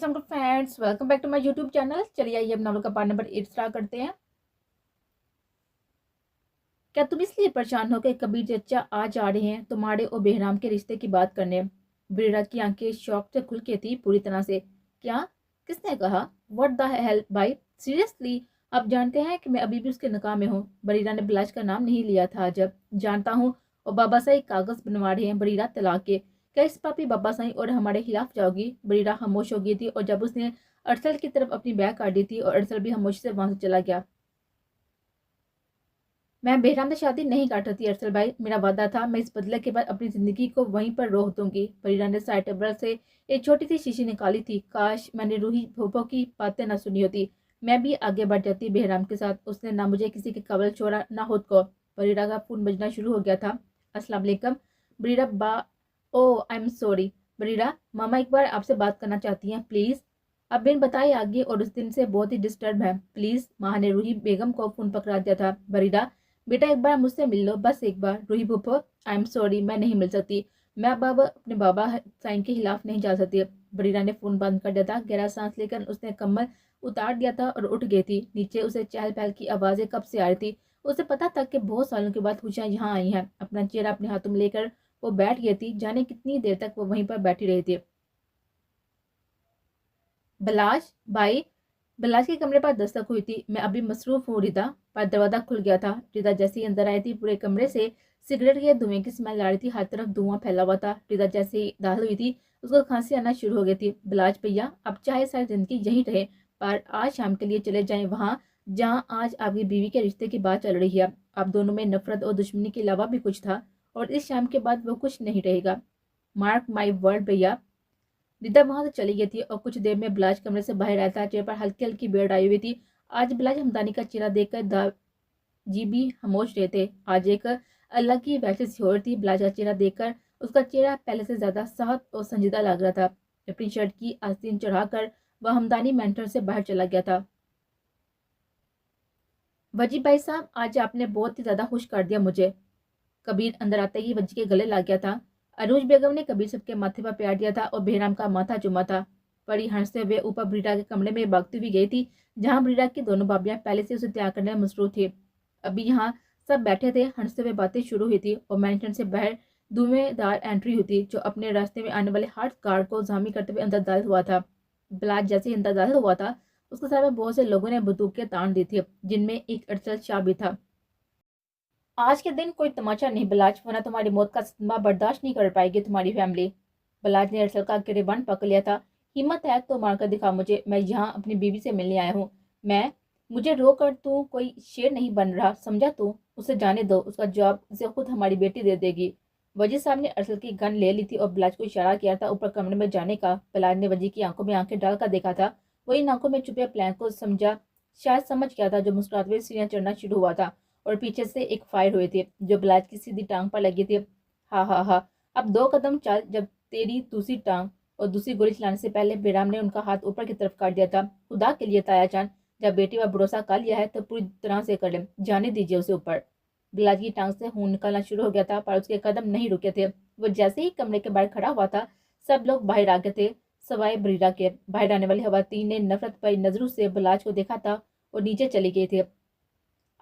Friends, welcome back to my YouTube channel. चलिए आइए अब नावल का पार्ट नंबर 8 स्टार्ट करते हैं। क्या तुम इसलिए परेशान हो कि कबीर चचा आज आ रहे हैं तुम्हारे और बेहराम के रिश्ते की बात करने? बीरा की आंखें शौक से खुल के थी पूरी तरह से। क्या? किसने कहा? व्हाट द हेल भाई, सीरियसली? आप जानते हैं कि मैं अभी भी उसके निकाह में हूँ। बरीरा ने बिलाज का नाम नहीं लिया था। जब जानता हूँ, और बाबा साई कागज बनवा रहे हैं बरीरा तलाक के। क्या इस पापी बाबा साई और हमारे खिलाफ जाओगी? बरीरा खामोश हो गई थी, और जब उसने अरसल की तरफ अपनी बैग काट दी थी और अरसल भी खामोशी से वहां से चला गया। मैं बेहराम से शादी नहीं काट रही अरसल भाई, मेरा वादा था मैं इस बदले के बाद अपनी जिंदगी को वहीं पर रोक दूंगी। फरीदा ने साइड टेबल से एक छोटी सी शीशी निकाली थी। काश मैंने रूही भोपो की बातें न सुनी होती। मैं भी आगे बढ़ जाती बेहराम के साथ। उसने ना मुझे किसी के कवल छोड़ा ना खुद को। फरीदा का फोन बजना शुरू हो गया था। अस्सलाम वालेकुम। बरीरा बा ओ आई एम सॉरी। बरीरा, मामा एक बार आपसे बात करना चाहती हैं प्लीज। अब बिन बताए आगे और उस दिन से बहुत ही डिस्टर्ब है प्लीज। माँ ने रूही बेगम को फोन पकड़ा दिया था। बरीरा, बेटा एक बार मुझसे मिल लो, बस एक बार। रूही फूफो, आई एम सॉरी, मैं नहीं मिल सकती। मैं अब अपने बाबा साइन के खिलाफ नहीं जा सकती। बरीरा ने फोन बंद कर दिया था। गहरा सांस लेकर उसने कम्बल उतार दिया था और उठ गई थी। नीचे उसे चहल पहल की आवाजें कब से आ रही थी। उसे पता था कि बहुत सालों के बाद खुशियां यहाँ आई हैं। अपना चेहरा अपने हाथों में लेकर वो बैठ गई थी। जाने कितनी देर तक वो वहीं पर बैठी रही थी। बलाश भाई, बलाश के कमरे पर दस्तक हुई थी। मैं अभी मसरूफ हूँ रिदा। पर दरवाजा खुल गया था। रिदा जैसे ही अंदर आई थी, पूरे कमरे से सिगरेट के धुएं की स्मेल आ रही थी। हर तरफ धुआं फैला हुआ था। रिदा जैसे ही दाखिल हुई थी, उसको खांसी आना शुरू हो गई थी। बलाश भैया, अब चाहे सारी जिंदगी यहीं रहे, पर आज शाम के लिए चले जाएं वहां जहाँ आज आपकी बीवी के रिश्ते की बात चल रही है। आप दोनों में नफरत और दुश्मनी के अलावा भी कुछ था, और इस शाम के बाद वो कुछ नहीं रहेगा। मार्क माई वर्ड भैया। रिदा वहां से चली गई थी और कुछ देर में बिलाज कमरे से बाहर आया था। चेहरे पर हल्की हल्की बेड़ आई हुई थी। आज बिलाज हमदानी का चेहरा देखकर दाजी भी खामोश रहे थे। आज एक अलग ही वैसे सी और थी। बिलाज का चेहरा देखकर उसका चेहरा पहले से ज्यादा सख्त और संजीदा लग रहा था। अपनी शर्ट की आस्तीन चढ़ाकर वह हमदानी मेंटर से बाहर चला गया था। वजी भाई साहब, आज आपने बहुत ही ज्यादा खुश कर दिया मुझे। कबीर अंदर आते ही वजी के गले लग गया था। अरूज बेगम ने कबीर सबके माथे पर प्यार दिया था और बेहराम का माथा चुमा था। परी हंसते हुए ऊपर ब्रीडा के कमरे में भागती हुई गई थी, जहां ब्रीडा की दोनों भाभियां पहले से उसे तैयार करने में मसरूफ थी। अभी यहाँ सब बैठे थे। हंसते हुए बातें शुरू हुई थी और मैंशन से बाहर धुएंधार एंट्री हुई थी, जो अपने रास्ते में आने वाले हर गार्ड को जामी करते हुए अंदर दाखिल हुआ था। ब्लाज जैसे ही अंदर दाखिल हुआ था, उसके साथ में बहुत से लोगों ने बंदूकें तान दी थी, जिनमें एक अरसल शाह भी था। आज के दिन कोई तमाचा नहीं बलाज, वरना तुम्हारी मौत का सदमा बर्दाश्त नहीं कर पाएगी तुम्हारी फैमिली। बलाज ने अरसल का गिरेबान पकड़ लिया था। हिम्मत है तो मारकर दिखा मुझे। मैं यहाँ अपनी बीवी से मिलने आया हूँ। मैं मुझे रो कर तू कोई शेर नहीं बन रहा, समझा तू? उसे जाने दो, उसका जवाब उसे खुद हमारी बेटी दे देगी। वजी साहब ने अरसल की गन ले ली थी और बलाज को इशारा किया था ऊपर कमरे में जाने का। बलाज ने वजी की आंखों में आंखें डालकर देखा था। वही आंखों में छुपे प्लान को समझा, शायद समझ गया था, जो मुस्कुराते हुए सीढ़ियां चढ़ना शुरू हुआ था। और पीछे से एक फायर हुई थी, जो ब्लाज की सीधी टांग पर लगी थी। हा हा हा, अब 2 कदम चल, जब तेरी दूसरी टांग। और दूसरी गोली चलाने से पहले बेराम ने उनका हाथ ऊपर की तरफ काट दिया था। खुदा के लिए ताया चांद, जब बेटी पर भरोसा कर लिया है तो पूरी तरह से कर ले, जाने दीजिए उसे ऊपर। बिलाज की टांग से खून निकलना शुरू हो गया था, पर उसके कदम नहीं रुके थे। वो जैसे ही कमरे के बाहर खड़ा हुआ था, सब लोग बाहर आ गए थे, सवाए बरीरा के। बाहर आने वाली खवातीन ने नफरत भरी नजरों से बिलाज को देखा था और नीचे चली गई थी।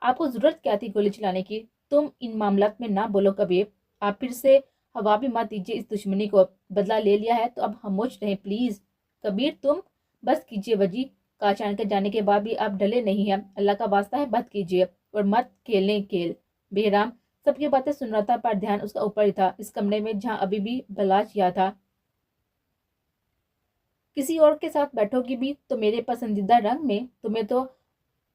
आपको जरूरत क्या थी गोली चलाने की? तुम इन मामलात में ना बोलो कबीर। आप फिर से हवा भी मत दीजिए इस दुश्मनी को। बदला ले लिया है तो अब खामोश रहें प्लीज। कबीर तुम बस कीजिए वजी। काचान के जाने के बाद भी आप डले नहीं हैं। अल्लाह का वास्ता है बंद कीजिए और मत खेलने खेल। बेहराम सबकी बातें सुन रहा था, पर ध्यान उसका ऊपर ही था, इस कमरे में जहाँ अभी भी बलाज या था। किसी और के साथ बैठोगी भी तो मेरे पसंदीदा रंग में। तुम्हें तो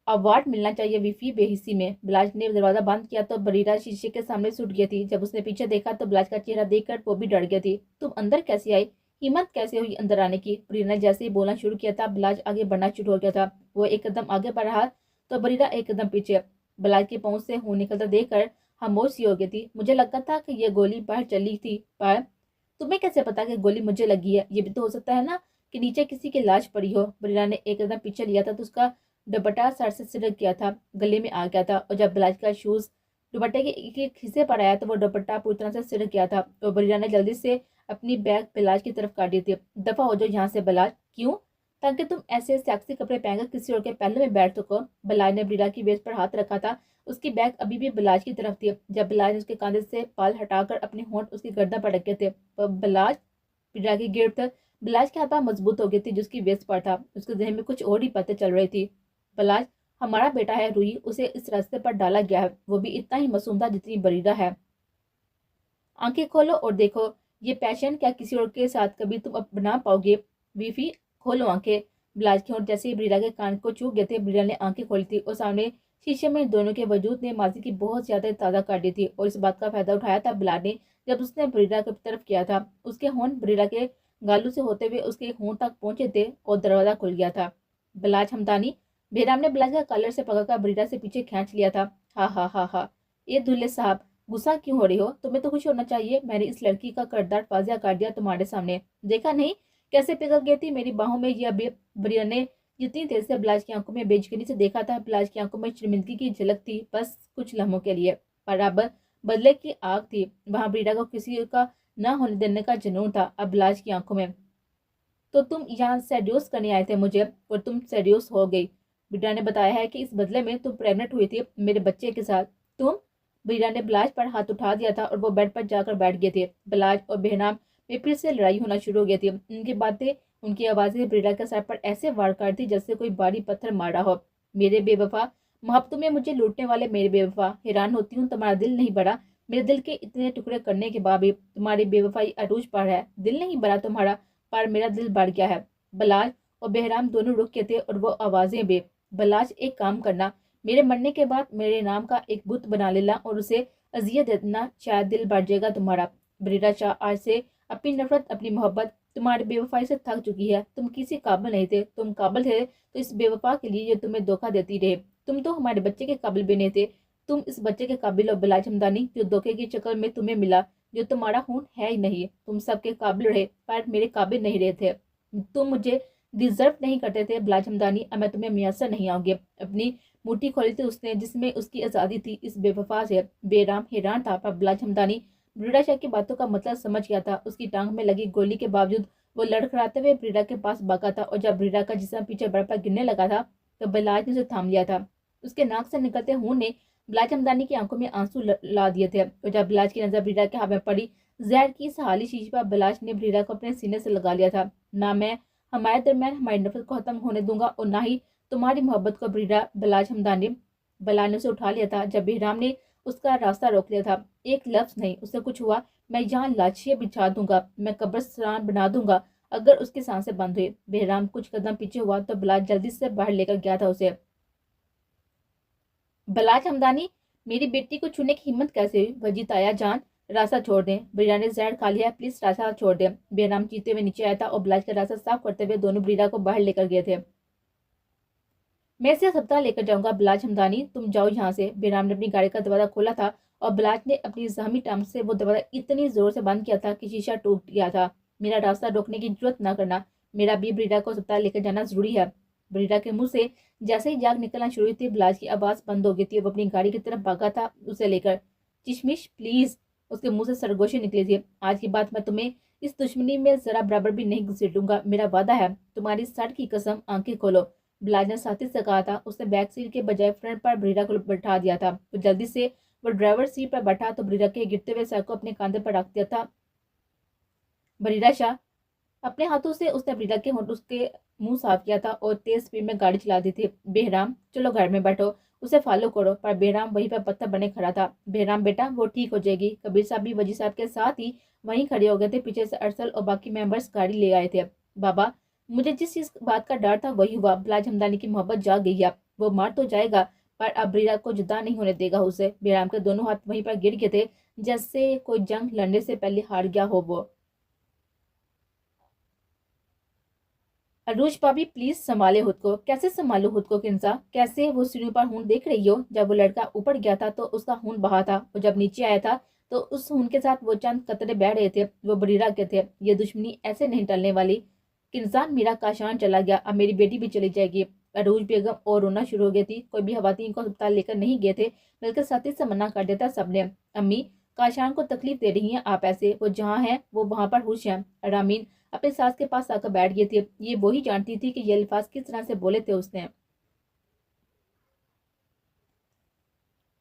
अवार्ड मिलना चाहिए विफी बेहिसी में। बिलाज ने दरवाजा बंद किया तो बरीरा शीशे के सामने सुट गई थी। जब उसने पीछे देखा तो बिलाज का चेहरा देखकर वो भी डर गई थी। तुम अंदर कैसे आई? हिम्मत कैसे हुई अंदर आने की? बरीरा ने जैसे ही बोलना शुरू किया था, बिलाज आगे बढ़ना शुरू हो गया था। वो एक कदम आगे बढ़ रहा तो बरीरा एक कदम पीछे। बिलाज की पहुंच से खून निकलता देखकर खामोश सी हो गई थी। मुझे लगता था कि ये गोली बाहर चली थी, पर तुम्हें कैसे पता कि गोली मुझे लगी है? ये भी तो हो सकता है ना कि नीचे किसी की लाश पड़ी हो। बरीरा ने एक कदम पीछे लिया था तो उसका दुपट्टा सर से सिलक गया था, गले में आ गया था। और जब बिलाज का शूज दुपट्टे के एक हिस्से पर आया तो वो दुपट्टा पूरी तरह से सिलक गया था। और बरीरा ने जल्दी से अपनी बैग बिलाज की तरफ काट दी थी। दफा हो जाओ यहाँ से बिलाज। क्यों? ताकि तुम ऐसे सेक्सी कपड़े पहनकर किसी और के पहले में बैठ सको। बलाज ने ब्रीडा की वेस्ट पर हाथ रखा था। उसकी बैग अभी भी बलाज की तरफ थी। जब बलाज ने उसके कंधे से पाल हटाकर अपने होंठ उसकी गर्दन पर रखे थे, बलाज ब्रीडा की गिरफ्त बलाज के हाथ मजबूत हो गई थी, जिसकी वेस्ट पर था। उसके जहन में कुछ और ही बातें चल रही थी। बलाज हमारा बेटा है रूही, उसे इस रास्ते पर डाला गया है, वो भी इतना ही मासूम था जितनी बरीदा है। आंखें खोलो और देखो, ये पैशन क्या किसी और के साथ कभी तुम अपना पाओगे? वीफी खोलो आंखें। ब्लाज के होंठ जैसे ही ब्रीडा के कान को छू गए थे, ब्रीडा ने आंखें खोली थी और सामने शीशे में दोनों के वजूद ने माजी की बहुत ज्यादा ताज़ा कर दी थी। और इस बात का फायदा उठाया था ब्लाड ने, जब उसने ब्रीडा की तरफ किया था। उसके होंठ ब्रीडा के गालों से होते हुए उसके होंठ तक पहुंचे थे और दरवाजा खुल गया था। बलाज हमदानी, बेराम ने ब्लाज का कॉलर से पकड़कर ब्रीडा से पीछे खींच लिया था। हा हा हा हा, ये दूल्हे साहब, गुस्सा क्यों हो रही हो? तुम्हें तो खुश होना चाहिए। मैंने इस लड़की का किरदार वाजिया कर दिया तुम्हारे सामने। देखा नहीं कैसे पिघल गई थी मेरी बाहों में? ये अभी ब्रिया ने जितनी देर से ब्लाज की आंखों में बेयकीनी से देखा था, ब्लाज की आंखों में शर्मिंदगी की झलक थी, बस कुछ लम्हों के लिए। बराबर बदले की आग थी वहां। ब्रीडा को किसी का न होने देने का जुनून था अब ब्लाज की आंखों में। तो तुम यहाँ सेड्यूस करने आए थे मुझे और तुम सेड्यूस हो गई। ब्रीडा ने बताया है कि इस बदले में तुम प्रेग्नेंट हुई थी मेरे बच्चे के साथ। तुम ब्रीडा ने ब्लाज पर हाथ उठा दिया था और वो बेड पर जाकर बैठ गए थे। ब्लाज और बेहनाम में फिर से लड़ाई होना शुरू हो गई थी। उनकी बातें, उनकी आवाजें ब्रीडा के सर पर ऐसे वार कर थी जैसे कोई भारी पत्थर मारा हो। मेरे बेवफा, मोहब्बतों में मुझे लूटने वाले मेरे बेवफा, हैरान होती हूँ तुम्हारा दिल नहीं बढ़ा। मेरे दिल के इतने टुकड़े करने के बाद भी तुम्हारी बेवफाई अरूज पर है। दिल नहीं बढ़ा तुम्हारा, पर मेरा दिल बढ़ गया है। बलाज और बेहराम दोनों रुक के थे और वो आवाजें भी। बलाज, एक काम करना, मेरे मरने के बाद मेरे नाम का एक बुत बना लेना और उसे अजियत देना, शायद दिल बढ़ जाएगा तुम्हारा। ब्रीडा शाह आज से अपनी नफरत, अपनी मोहब्बत, तुम्हारी बेवफाई से थक चुकी है। तुम किसी काबिल नहीं थे। तुम काबिल थे तो इस बेवफा के लिए जो तुम्हें धोखा देती रहे। तुम तो हमारे बच्चे के काबिल भी नहीं थे। तुम इस बच्चे के काबिल हो बलाज हमदानी, जो धोखे की चक्कर में तुम्हें मिला, जो तुम्हारा खून है ही नहीं। तुम सबके काबिल रहे पर मेरे काबिल नहीं रहे थे। तुम मुझे डिजर्व नहीं करते थे बलाज हमदानी। अब मैं तुम्हें मैसर नहीं आऊंगी। अपनी मुट्ठी खोली थी उसने जिसमें उसकी आजादी थी। इस बेवफा से बेराम हैरान था, पर बलाज हमदानी ब्रीडा शाह की बातों का मतलब समझ गया था। उसकी टांग में लगी गोली के बावजूद वो लड़खड़ाते हुए ब्रीडा के पास भागा था और जब ब्रीडा का जिस्म पीछे बर्फ पर गिरने लगा था तो बलाज ने उसे थाम लिया था। उसके नाक से निकलते खून ने बलाज हमदानी की आंखों में आंसू ला दिए थे और जब बलाज की नजर ब्रीडा के हाथ में पड़ी, जहर की सहाली शीश पर बलाज ने ब्रीडा को अपने सीने से लगा लिया था। ना मैं हमारे दरमियान हमारी नफरत को खत्म होने दूंगा और ना ही तुम्हारी मोहब्बत को। ब्रीडा, बलाज हमदानी बलाज ने उसे उठा लिया था जब बेहराम ने उसका रास्ता रोक लिया था। एक लफ्ज नहीं, उससे कुछ हुआ मैं यहाँ लाशियां बिछा दूंगा, मैं कब्रिस्तान बना दूंगा अगर उसकी सांसें बंद हुई। बेहराम कुछ कदम पीछे हुआ तो बलाज जल्दी से बाहर लेकर गया था उसे। बलाज हमदानी, मेरी बेटी को छूने की हिम्मत कैसे हुई? वजीद आया जान, रास्ता छोड़ दें। ब्रीडा ने जहर खा लिया, प्लीज रास्ता छोड़ दें। बेहराम चीते हुए नीचे आया था और बलाज का रास्ता साफ करते हुए दोनों ब्रीडा को बाहर लेकर गए थे। मैं इसे अस्पताल लेकर जाऊंगा बलाज हमदानी, तुम जाओ यहाँ से। बेहराम ने अपनी गाड़ी का दरवाजा खोला था और बलाज ने अपनी जहमी टांग से वो दरवाजा इतनी जोर से बंद किया था कि शीशा टूट गया था। मेरा रास्ता रोकने की जरूरत ना करना, मेरा भी ब्रीडा को अस्पताल लेकर जाना जरूरी है। ब्रीडा के मुंह से जैसे ही जाग निकलना शुरू हुई थी, बलाज की आवाज बंद हो गई थी और वो अपनी गाड़ी की तरफ भागा था उसे लेकर। चिशमिश प्लीज, उसके मुंह से सरगोशी निकली थी। आज की बात मैं तुम्हें इस दुश्मनी में जरा बराबर भी नहीं घुसेड़ूंगा, मेरा वादा है। तुम्हारी सर की कसम, आंखें खोलो। ब्लाज ने साथी से कहा था। उसने बैक सीट के बजाय फ्रंट पर ब्रीडा को बैठा दिया था। तो जल्दी से वो ड्राइवर सीट पर बैठा तो ब्रीडा के गिरते हुए सर को अपने कांधे पर रख दिया था। ब्रीडा शाह, अपने हाथों से उसने ब्रीडा के होंठ उसके मुंह साफ किया था और तेज स्पीड में गाड़ी चला दी थी। बेहराम, चलो घर में बैठो, उसे फॉलो करो। पर बेहराम वहीं पर पत्थर बने खड़ा था। बेहराम बेटा, वो ठीक हो जाएगी। कबीर साहब भी वजी साहब के साथ ही वहीं खड़े हो गए थे। पीछे से अरसल और बाकी मेंबर्स गाड़ी ले आए थे। बाबा, मुझे जिस चीज बात का डर था वही हुआ। बलाज हमदानी की मोहब्बत जाग गई है। वो मार तो जाएगा पर अब ब्रीडा को जुदा नहीं होने देगा उसे। बेहराम के दोनों हाथ वहीं पर गिर गए थे जैसे कोई जंग लड़ने से पहले हार गया हो वो। अरूज भाभी प्लीज संभाले खुद को। कैसे संभालो खुद को किंसा? कैसे? वो सीढ़ियों पर खून देख रही हो? जब वो लड़का ऊपर गया था तो उसका खून बहा था और जब नीचे आया था तो उस खून के साथ वो चंद कतरे बह रहे थे। वो बरीरा के थे। ये दुश्मनी ऐसे नहीं टलने वाली। किंसान, मेरा काशान चला गया, अब मेरी बेटी भी चली जाएगी। अरूज बेगम और रोना शुरू हो गई थी। कोई भी खवातीन को अस्पताल लेकर नहीं गए थे, बल्कि साथी से मना कर देता सबने। अम्मी, काशान को तकलीफ दे रही हैं आप ऐसे, वो जहाँ है वो वहां पर खुश है। रामीन, अपनी सास के पास आकर बैठ गई थी। ये वही जानती थी कि ये अल्फाज किस तरह से बोले थे उसने।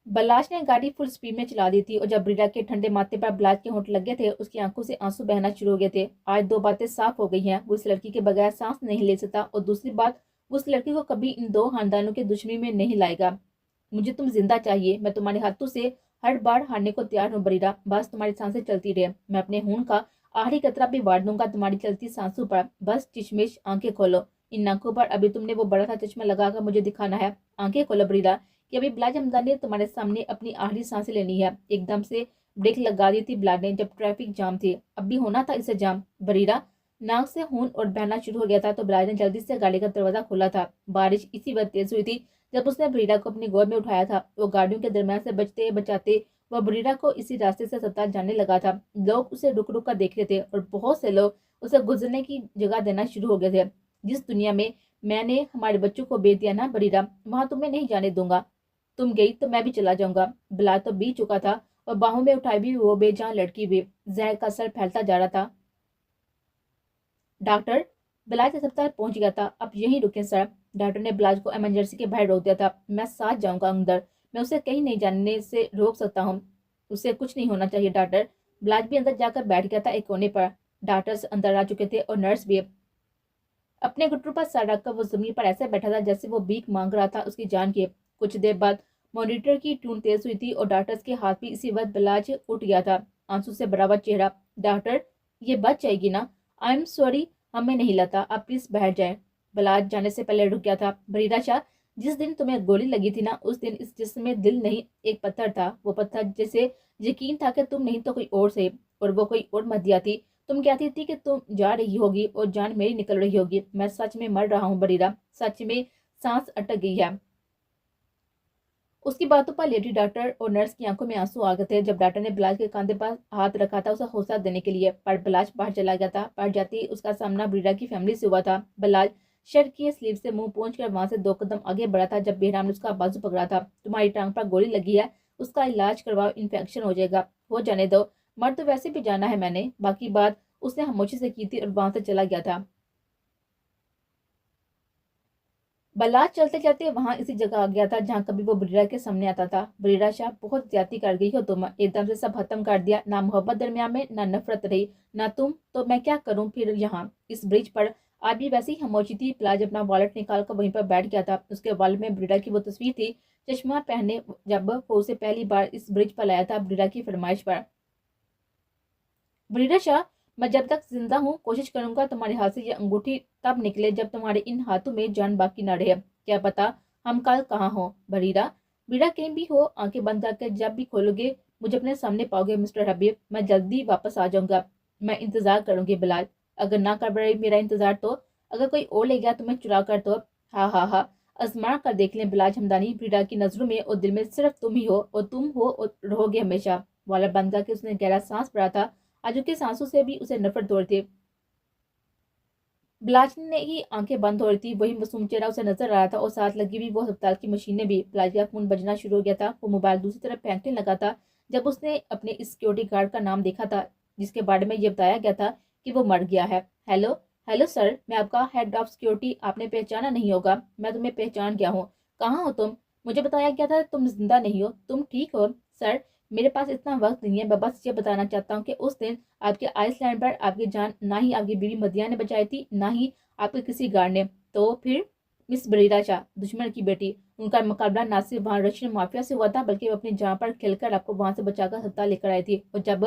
बलाश ने गाड़ी फुल स्पीड में चला दी थी और जब ब्रीडा के ठंडे माथे पर बलाश के होंठ लगे थे, उसकी आंखों से आंसू बहना शुरू हो गए थे। आज दो बातें साफ हो गई हैं, वो इस लड़की के बगैर सांस नहीं ले सकता, और दूसरी बात, वो उस लड़की को कभी इन दो खानदानों की दुश्मनी में नहीं लाएगा। मुझे तुम जिंदा चाहिए, मैं तुम्हारे हाथों से हर बार हारने को तैयार हूँ बरीरा, बस तुम्हारी सांसें चलती रहे। मैं अपने खून का आखिरी कतरा भी वार दूंगा तुम्हारी चलती सांसों पर। बस चिशमिश आंखें खोलो। इन आंखों पर अभी तुमने वो बड़ा सा चश्मा लगाकर मुझे दिखाना है। आंखें खोलो बरीरा, कि अभी बिलाज हमदर्द ने तुम्हारे सामने अपनी आखिरी सांसें लेनी है। एकदम से ब्रेक लगा दी थी बिलाज ने जब ट्रैफिक जाम थी। अब भी होना था इसे जाम। बरीरा नाक से खून और बहना शुरू हो गया था तो बिलाज ने जल्दी से गाड़ी का दरवाजा खोला था। बारिश इसी वक्त तेज हुई थी जब उसने बरीरा को अपनी गोद में उठाया था। वो गाड़ियों के दरमियान से बचते बचाते वह बरीरा को इसी रास्ते से सत्ता जाने लगा था। लोग उसे रुक रुक कर देख रहे थे और बहुत से लोग उसे गुजरने की जगह देना शुरू हो गए थे। जिस दुनिया में मैंने हमारे बच्चों को बेच दिया ना बरीरा, वहां तुम्हें नहीं जाने दूंगा। तुम गई तो मैं भी चला जाऊंगा। बिलाल तो बीत चुका था और बाहों में उठाई भी वो बेजान लड़की भी। जहर का असर फैलता जा रहा था। डॉक्टर, बिलाज अस्पताल पहुंच गया था, अब यहीं रुके सर। डॉक्टर ने बिलाज को इमरजेंसी के बाहर रोक दिया था। मैं साथ जाऊंगा अंदर, मैं उसे कहीं नहीं जाने से रोक सकता हूँ। उसे कुछ नहीं होना चाहिए डॉक्टर। बिलाज भी अंदर जाकर बैठ गया था एक कोने पर। डॉक्टर्स अंदर आ चुके थे और नर्स भी। अपने घुटनों पर सर रखकर वो जमीन पर ऐसे बैठा था जैसे वो भीख मांग रहा था उसकी जान की। कुछ देर बाद मॉनिटर की ट्यून तेज हुई थी और डॉक्टर्स के हाथ भी इसी वक्त बिलाज उठ गया था, आंसू से भरा हुआ चेहरा। डॉक्टर, ये बच जाएगी ना? आई एम सॉरी, हमें नहीं लता, आप प्लीज बैठ जाएं। बिलाज जाने से पहले रुक गया था। बरीरा शाह, जिस दिन तुम्हें गोली लगी थी ना, उस दिन इस जिस्म में दिल नहीं एक पत्थर था। वो पत्थर जैसे यकीन था कि तुम नहीं तो कोई और से, और वो कोई और मदिया थी। तुम कहती थी कि तुम जा रही होगी और जान मेरी निकल रही होगी। मैं सच में मर रहा हूँ बरीरा, सच में सांस अटक गई है। उसकी बातों पर लेडी डॉक्टर और नर्स की आंखों में आंसू आ गए थे जब डॉक्टर ने बिलाज के कंधे पर हाथ रखा था उसे हौसला देने के लिए, पर बिलाज बाहर चला गया था। पर जाते ही उसका सामना बरीरा की फैमिली से हुआ था। बिलाज शर्ट की स्लीव से मुंह पहुंच कर वहां से 2 कदम आगे बढ़ा था जब बेहराम ने उसका बाजू पकड़ा था। तुम्हारी टांग पर गोली लगी है, उसका इलाज करवाओ, इन्फेक्शन हो जाएगा। हो जाने दो, मर तो वैसे भी जाना है मैंने। बाकी बात उसने खामोशी से की थी और वहां से चला गया था। बल्ला चलते चलते वहां इसी जगह आ गया था जहां कभी वो बरीरा के सामने आता था। बरीरा शाह, बहुत ज्यादती कर गई हो तुम, एकदम से सब खत्म कर दिया। ना मोहब्बत दरमियान में, ना नफरत रही, ना तुम। तो मैं क्या करूं फिर यहाँ इस ब्रिज पर? आज भी वैसी ही खामोशी थी। प्लाज अपना वॉलेट निकाल कर वहीं पर बैठ गया था। उसके वॉलेट में बरीरा की वो तस्वीर थी, चश्मा पहने, जब वो उसे पहली बार इस ब्रिज पर लाया था बरीरा की फरमाइश पर। बरीरा शाह, मैं जब तक जिंदा हूँ कोशिश करूंगा तुम्हारे हाथ से ये अंगूठी तब निकले जब तुम्हारे इन हाथों में जान बाकी न रहे। क्या पता हम कल कहाँ हो बरीरा। बरीरा कहीं भी हो, आंखें बंद करके जब भी खोलोगे मुझे अपने सामने पाओगे मिस्टर हबीब। मैं जल्दी वापस आ जाऊंगा। मैं इंतजार करूंगी बिलाल। अगर ना कर पाए मेरा इंतजार तो? अगर कोई और ले गया तुम्हें चुरा कर तो? हा हा हा, आजमा कर देख लें बिलाज हमदानी। बरीरा की नजरों में और दिल में सिर्फ तुम ही हो, और तुम हो और रहोगे हमेशा। वाला बंद करके उसने गहरा सांस भरा था। आजू के सांसों से भी उसे नफरत हो रही थी। बिलाज ने ही आंखें बंद हो रही थी, वही मासूम चेहरा उसे नजर आ रहा था और साथ लगी हुई वो अस्पताल की मशीनें भी। बिलाज का फोन बजना शुरू हो गया था। वो मोबाइल दूसरी तरफ फेंकने लगा था जब उसने अपने इस सिक्योरिटी गार्ड का नाम देखा था जिसके बारे में ये बताया गया था कि वो मर गया है। हेलो, हेलो सर, मैं आपका हेड ऑफ सिक्योरिटी। आपने पहचाना नहीं होगा, मैं तुम्हें पहचान गया हूँ। कहाँ हो तुम? मुझे बताया गया था तुम जिंदा नहीं हो, तुम ठीक हो? सर, मेरे पास इतना वक्त नहीं है, मैं बस ये बताना चाहता हूँ कि उस दिन आपके आइसलैंड पर आपकी जान ना ही आपकी बीवी मदिया ने बचाई थी, ना ही आपके किसी गार्ड ने। तो फिर मिस बरीरा शाह, दुश्मन की बेटी, उनका मुकाबला ना सिर्फ वहां रशियन माफिया से हुआ था बल्कि वो अपनी जान पर खेलकर आपको वहां से बचाकर अस्पताल लेकर आई थी। और जब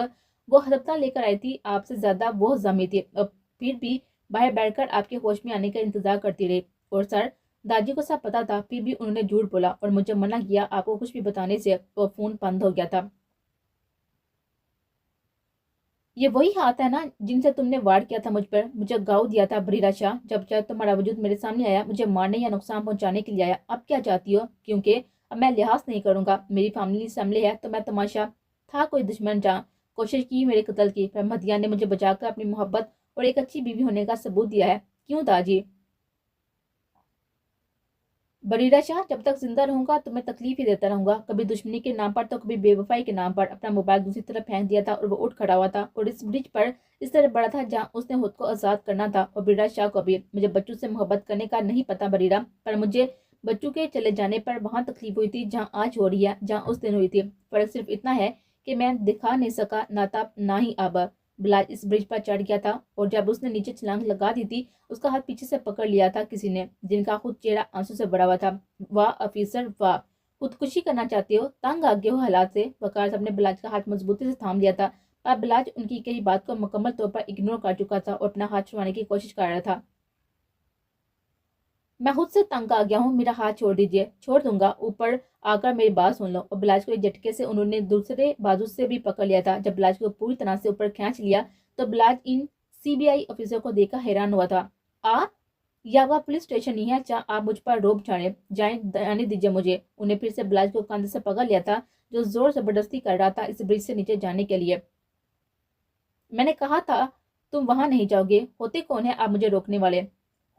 वो अस्पताल लेकर आई थी आपसे ज्यादा वो जमी थी, और फिर भी बाहर बैठकर आपके होश में आने का इंतजार करती रही। और सर, दादी को सब पता था, फिर भी उन्होंने झूठ बोला और मुझे मना किया आपको कुछ भी बताने से। वो फोन बंद हो गया था। ये वही हाथ है ना जिनसे तुमने वार किया था मुझ पर, मुझे गाँव दिया था बरीरा शाह। जब जब तुम्हारा वजूद मेरे सामने आया, मुझे मारने या नुकसान पहुंचाने के लिए आया। अब क्या चाहती हो? क्योंकि अब मैं लिहाज नहीं करूंगा, मेरी फैमिली सामने है तो मैं तमाशा। था कोई दुश्मन जहाँ कोशिश की मेरे कत्ल की, पर मदिया ने मुझे बचाकर अपनी मोहब्बत और एक अच्छी बीवी होने का सबूत दिया है। क्यों दाजी? बरीरा शाह, जब तक जिंदा रहूंगा तो मैं तकलीफ ही देता रहूंगा। कभी दुश्मनी के नाम पर तो कभी बेवफाई के नाम पर। अपना मोबाइल दूसरी तरफ फेंक दिया था और वो उठ खड़ा हुआ था और इस ब्रिज पर इस तरह बड़ा था जहाँ उसने खुद को आजाद करना था। और बरीरा शाह को भी मुझे बच्चों से मोहब्बत करने का नहीं पता बरीरा, पर मुझे बच्चों के चले जाने पर वहां तकलीफ हुई थी जहाँ आज हो रही है, जहाँ उस दिन हुई थी। फर्क सिर्फ इतना है कि मैं दिखा नहीं सका ना तब ना ही अब। बिलाल इस ब्रिज पर चढ़ गया था और जब उसने नीचे छलांग लगा दी थी, उसका हाथ पीछे से पकड़ लिया था किसी ने, जिनका खुद चेहरा आंसू से भरा हुआ था। वाह ऑफिसर वाह, खुदकुशी करना चाहते हो, तंग आ गए हो हालात से। वकार साहब ने बिलाज का हाथ मजबूती से थाम लिया था, पर बिलाज उनकी कही बात को मुकम्मल तौर पर इग्नोर कर चुका था और अपना हाथ छुड़ाने की कोशिश कर रहा था। मैं खुद से तंग आ गया हूँ, मेरा हाथ छोड़ दीजिए। छोड़ दूंगा, ऊपर आकर मेरी बात सुन लो। और बिलाज को एक झटके से उन्होंने दूसरे बाजू से भी पकड़ लिया था। जब बिलाज को पूरी तरह से ऊपर खींच लिया तो बिलाज इन सीबीआई ऑफिसर को देखकर हैरान हुआ था। आ या वह पुलिस स्टेशन नहीं है जहाँ आप मुझ पर रोब झाड़े जाने दीजिए मुझे। उन्हें फिर से बिलाज को कंधे से पकड़ लिया था, जो जोर जबरदस्ती कर रहा था इस ब्रिज से नीचे जाने के लिए। मैंने कहा था तुम वहां नहीं जाओगे, होते कौन है आप मुझे रोकने वाले?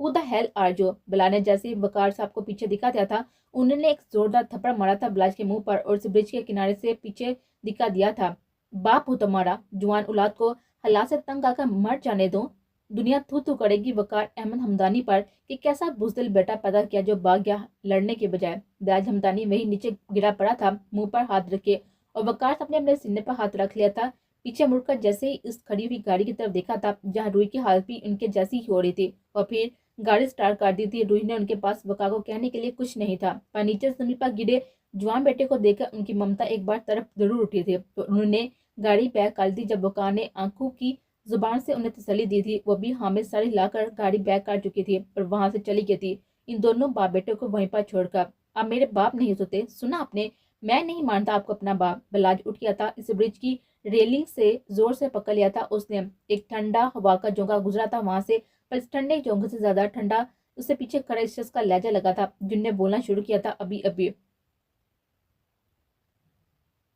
Who the hell are you? Bilal ने जैसे ही वकार साहब को पीछे दिखा दिया था, उन्होंने एक जोरदार थप्पड़ मारा था बिलाज के मुंह पर और उस ब्रिज के किनारे से पीछे दिखा दिया था। बाप हो तुम्हारा, जुआन औलाद को हालात से तंग आकर मर जाने दो। दुनिया थू थू करेगी वकार अहमद हमदानी पर कि कैसा बुजदिल बेटा पैदा किया जो भाग गया लड़ने के बजाय। बिलाज हमदानी वही नीचे गिरा पड़ा था, मुंह पर हाथ रखे, और वकार साहब ने अपने सीने पर हाथ रख लिया था। पीछे मुड़कर जैसे ही इस खड़ी हुई गाड़ी की तरफ देखा था जहां रूही की हालत भी उनके जैसी ही हो रही थी, और फिर गाड़ी स्टार्ट कर दी थी। रूही ने उनके पास वका को कहने के लिए कुछ नहीं था, पर नीचे जमीन पर गिरे जवान बेटे को देखकर उनकी ममता एक बार तरफ जरूर उठी थी। तो उन्होंने गाड़ी बैक कर दी। जब वका ने आंखों की जुबान से उन्हें तसल्ली दी थी, वो भी हामिद साड़ी लाकर गाड़ी बैक कर चुकी थी और वहां से चली गई थी, इन दोनों बाप बेटे को वहीं पर छोड़कर। अब मेरे बाप नहीं सोते, सुना आपने? मैं नहीं मानता आपको अपना बाप। बलाज उठ गया था, इस ब्रिज की रेलिंग से जोर से पकड़ लिया था उसने। एक ठंडा हवा का झोंका गुजरा था वहां से, पर इस ठंडे झोंके से ज्यादा ठंडा उससे पीछे खड़े इस शख्स का लहजा लगा था, जिनने बोलना शुरू किया था अभी अभी।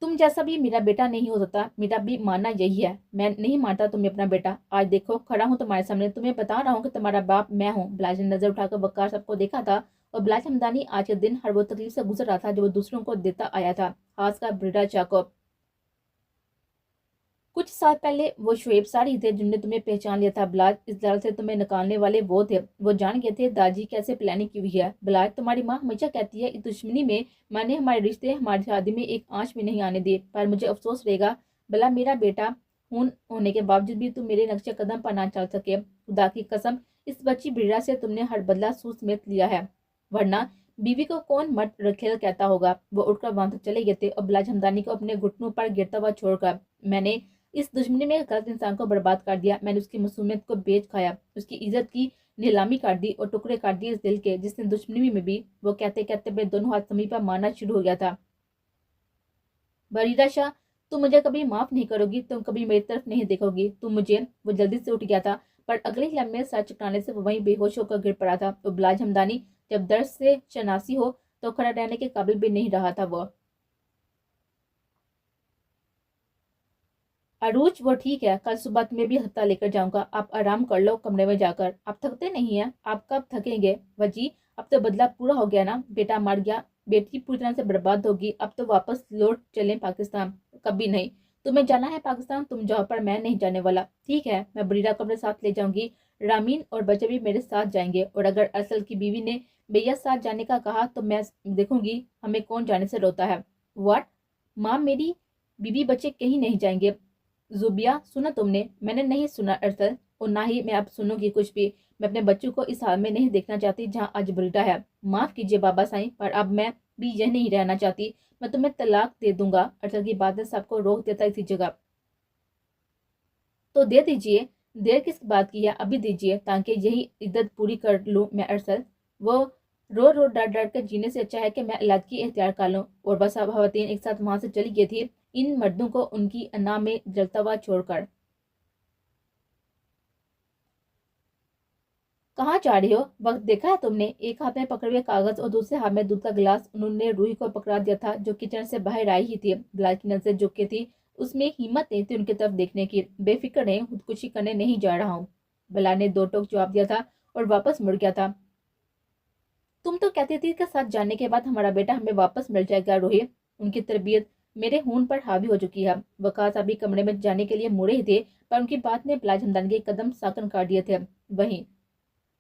तुम जैसा भी मेरा बेटा नहीं हो सकता, मेरा भी मानना यही है। मैं नहीं मानता तुम्हें अपना बेटा। आज देखो खड़ा हूँ तुम्हारे सामने, तुम्हें बता रहा हूँ कि तुम्हारा बाप मैं हूँ। बिलाज ने नजर उठाकर वकार सबको देखा था, और बिलाज हमदानी आज के दिन हर वो तकलीफ से गुजर रहा था जो वो दूसरों को देता आया था, खासकर ब्रिडा चाको। कुछ साल पहले वो शुएब सारी थे जिनने तुम्हें पहचान लिया था बिलाज। इस दल से तुम्हें निकालने वाले वो थे। वो जान गए थे दादी कैसे प्लानिंग की हुई है। बिलाज, तुम्हारी माँ हमेशा कहती है इस दुश्मनी में मैंने हमारे रिश्ते हमारी शादी में एक आंच भी नहीं आने दिए, पर मुझे अफसोस रहेगा भला मेरा बेटा खून होने के बावजूद भी तुम मेरे नक्शे कदम पर ना चल सके। खुदा की कसम, इस बच्ची बिड़ा से तुमने हर बदला सूद समेत लिया है, वरना बीवी को कौन मर्द रखेल कहता होगा। वो उठकर वहां तक चले गए थे और बिलाज हमदानी को अपने घुटनों पर गिरता हुआ छोड़कर। मैंने इस दुश्मनी में गलत इंसान को बर्बाद कर दिया। मैंने उसकी मासूमियत को बेच खाया, उसकी इज्जत की नीलामी कर दी और टुकड़े कर दिए इस दिल के जिसने दुश्मनी में भी। वो कहते कहते मेरे दोनों हाथ समीप पर मारना शुरू हो गया था। बरीदा शाह, तुम मुझे कभी माफ नहीं करोगी, तुम कभी मेरी तरफ नहीं देखोगी, तुम मुझे। वो जल्दी से उठ गया था, पर अगले ही लम्हे सर चुकाने से वो वहीं बेहोश होकर गिर पड़ा था। तो बिलाज हमदानी जब दर्द से शनासी हो तो खड़ा रहने के काबिल भी नहीं रहा था वो। अरूज, वो ठीक है, कल सुबह तुम्हें भी अस्पताल लेकर जाऊंगा। आप आराम कर लो कमरे में जाकर। आप थकते नहीं हैं? आप कब थकेंगे वजी? अब तो बदला पूरा हो गया ना, बेटा मर गया, बेटी पूरी तरह से बर्बाद होगी, अब तो वापस लौट चलें पाकिस्तान? कभी नहीं। तुम्हें जाना है पाकिस्तान, तुम जाओ, पर मैं नहीं जाने वाला। ठीक है, मैं बरीरा को अपने साथ ले जाऊंगी, रामीन और बच्चे भी मेरे साथ जाएंगे, और अगर असल की बीवी ने भैया साथ जाने का कहा तो मैं देखूंगी हमें कौन जाने से रोता है। व्हाट? माँ, मेरी बीवी बच्चे कहीं नहीं जाएंगे। जुबिया, सुना तुमने? मैंने नहीं सुना अरसल, और ना ही मैं अब सुनूंगी कुछ भी। मैं अपने बच्चों को इस हाल में नहीं देखना चाहती जहाँ आज बुरीटा है। माफ कीजिए बाबा साईं, पर अब मैं भी यह नहीं रहना चाहती। मैं तुम्हें तलाक दे दूंगा। अरसल की बात ने सबको रोक देता इसी जगह। तो दे दीजिए, देर किस बात की है, अभी दीजिए, ताकि यही इद्दत पूरी कर लूं मैं अरसल। वो रो रो डर डर कर जीने से अच्छा है कि मैं अलग की इख्तियार कर लूं। और बस अब खवातीन एक साथ वहां से चली गई थी, इन मर्दों को उनकी अना में जलता हुआ छोड़कर। कहाँ जा रही हो? वक्त देखा है तुमने? एक हाथ में पकड़े हुए कागज और दूसरे हाथ में दूध का गिलास उन्होंने रूही को पकड़ा दिया था, जो किचन से बाहर आई ही थी। बिलाल की नजर झुकी थी, उसमें हिम्मत नहीं थी उनकी तरफ देखने की। बेफिक्र नहीं, खुदकुशी करने नहीं जा रहा हूँ। बिलाल ने दो टोक जवाब दिया था और वापस मुड़ गया था। तुम तो कहती थी कि साथ जाने के बाद हमारा बेटा हमें वापस मिल जाएगा रोही। उनकी तरबियत मेरे खून पर हावी हो चुकी है। वकास अभी कमरे में जाने के लिए मुड़े ही थे, पर उनकी बात ने बिलाज हमदान के कदम साकन काट दिए थे। वहीं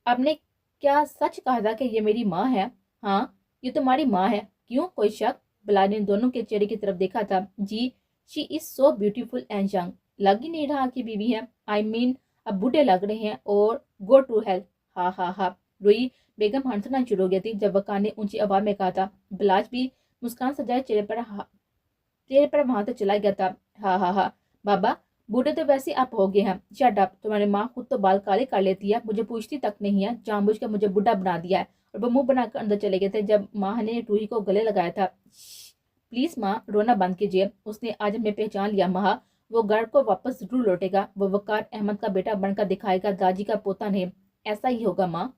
आपने क्या सच कहा था कि ये मेरी माँ है? हाँ, ये तुम्हारी माँ है। क्यों, कोई शक? बिलाल ने दोनों के चेहरे की तरफ देखा था। जी, she is so beautiful and young. लग ही नहीं रहा कि बीवी है। आई मीन अब बूढ़े लग रहे हैं और गो टू हेल्थ। हा हा हा। रोई बेगम हंसना शुरू हो गई थी जब वकार ने ऊंची आवाज में कहा था। बिलाज भी मुस्कान सजाए चेहरे पर वहां तक चला गया था। हा हा हा। बाबा, बूढ़े तो वैसे आप हो गए हैं। Shut up. तुम्हारी माँ खुद तो बाल काले कर लेती है, मुझे पूछती तक नहीं है। जानबूझ के मुझे बुढ़ा बना दिया है। और वो मुंह बनाकर अंदर चले गए थे जब माँ ने रूही को गले लगाया था। प्लीज माँ, रोना बंद कीजिए। उसने आज हमें पहचान लिया माँ। वो घर को वापस जरूर लौटेगा। वो वकार अहमद का बेटा बनकर दिखाएगा, दादी का पोता नहीं। ऐसा ही होगा माँ।